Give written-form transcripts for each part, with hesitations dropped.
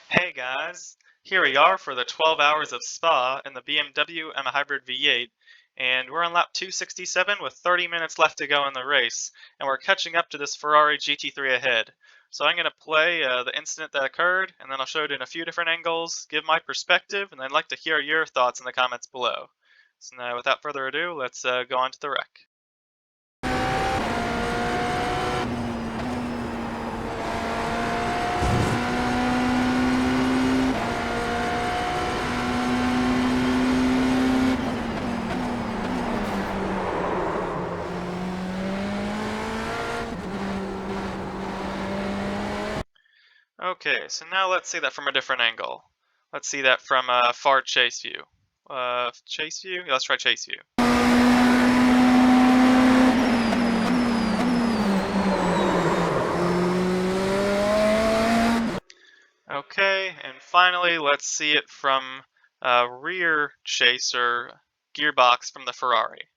Hey guys, here we are for the 12 hours of Spa in the BMW M Hybrid V8, and we're on lap 267 with 30 minutes left to go in the race, and we're catching up to this Ferrari GT3 ahead. So I'm going to play the incident that occurred, and then I'll show it in a few different angles, give my perspective, and I'd like to hear your thoughts in the comments below. So now, without further ado, let's go on to the wreck. Okay, so now let's see that from a different angle. Let's see that from a far chase view. Chase view? Yeah, let's try chase view. Okay, and finally, let's see it from a rear chase or gearbox from the Ferrari.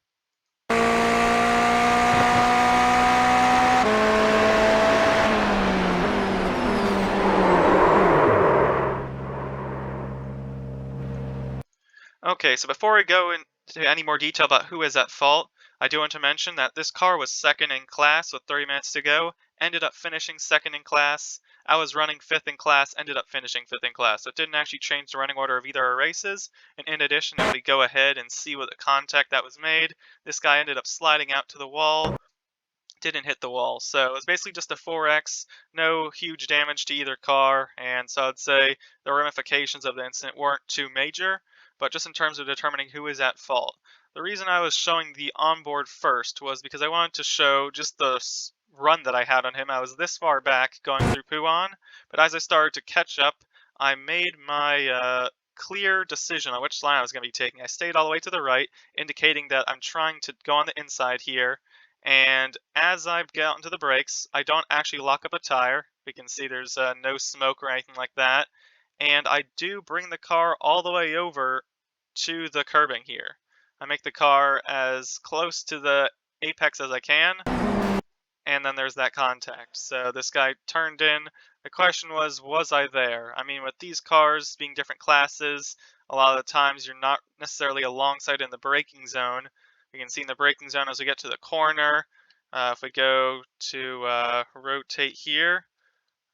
Okay, so before we go into any more detail about who is at fault, I do want to mention that this car was second in class with 30 minutes to go, ended up finishing second in class. I was running fifth in class, ended up finishing fifth in class. So it didn't actually change the running order of either our races. And in addition, if we go ahead and see what the contact that was made, this guy ended up sliding out to the wall, didn't hit the wall. So it was basically just a 4X, no huge damage to either car, and so I'd say the ramifications of the incident weren't too major, but just in terms of determining who is at fault. The reason I was showing the onboard first was because I wanted to show just the run that I had on him. I was this far back going through Puan, but as I started to catch up, I made my clear decision on which line I was going to be taking. I stayed all the way to the right, indicating that I'm trying to go on the inside here, and as I get out into the brakes, I don't actually lock up a tire. We can see there's no smoke or anything like that. And I do bring the car all the way over to the curbing here. I make the car as close to the apex as I can, and then there's that contact. So this guy turned in. The question was I there? I mean, with these cars being different classes, a lot of the times you're not necessarily alongside in the braking zone. We can see in the braking zone as we get to the corner. If we go to rotate here,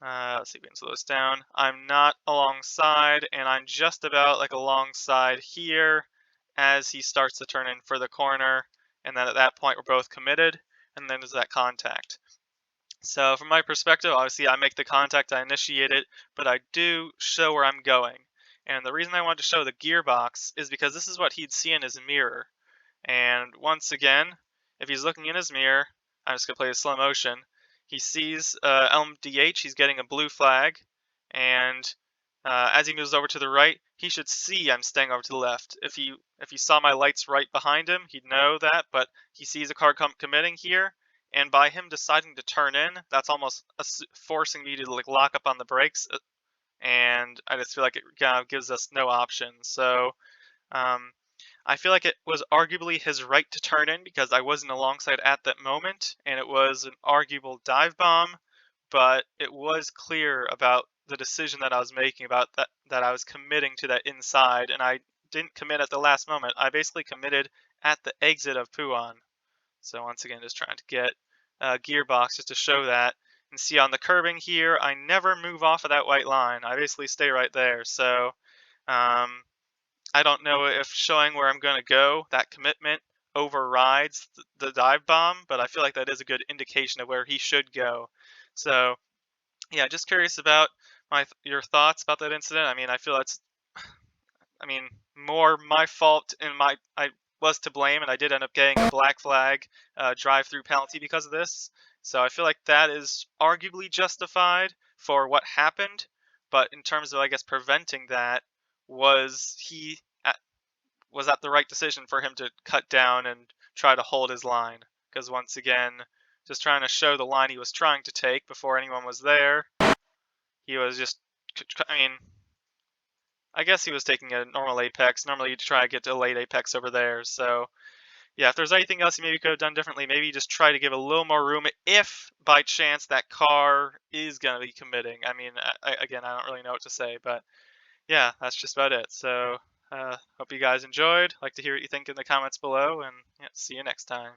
let's see if we can slow this down. I'm not alongside, and I'm just about like alongside here as he starts to turn in for the corner. And then at that point, we're both committed, and then there's that contact. So from my perspective, obviously I make the contact, I initiate it, but I do show where I'm going. And the reason I wanted to show the gearbox is because this is what he'd see in his mirror. And once again, if he's looking in his mirror, I'm just going to play the slow motion. He sees LMDH, he's getting a blue flag, and as he moves over to the right, he should see I'm staying over to the left. If he saw my lights right behind him, he'd know that, but he sees a car committing here, and by him deciding to turn in, that's almost forcing me to like lock up on the brakes, and I just feel like it kind of gives us no option. So um, I feel like it was arguably his right to turn in because I wasn't alongside at that moment, and it was an arguable dive bomb, but it was clear about the decision that I was making about that I was committing to that inside, and I didn't commit at the last moment. I basically committed at the exit of Puan. So once again, just trying to get gearbox just to show that. And see on the curbing here, I never move off of that white line. I basically stay right there. So um, I don't know if showing where I'm going to go, that commitment overrides the dive bomb, but I feel like that is a good indication of where he should go. So yeah, just curious about your thoughts about that incident. I mean, I feel that's more my fault, and I was to blame, and I did end up getting a black flag drive-through penalty because of this. So I feel like that is arguably justified for what happened, but in terms of, I guess, preventing that, was he was that the right decision for him to cut down and try to hold his line? Because once again, just trying to show the line he was trying to take before anyone was there, he was just, I mean, I guess he was taking a normal apex. Normally you try to get to a late apex over there. So yeah, if there's anything else you maybe could have done differently, maybe just try to give a little more room if by chance that car is gonna be committing. I mean, again, I don't really know what to say, but yeah, that's just about it. So, hope you guys enjoyed. Like to hear what you think in the comments below, and yeah, see you next time.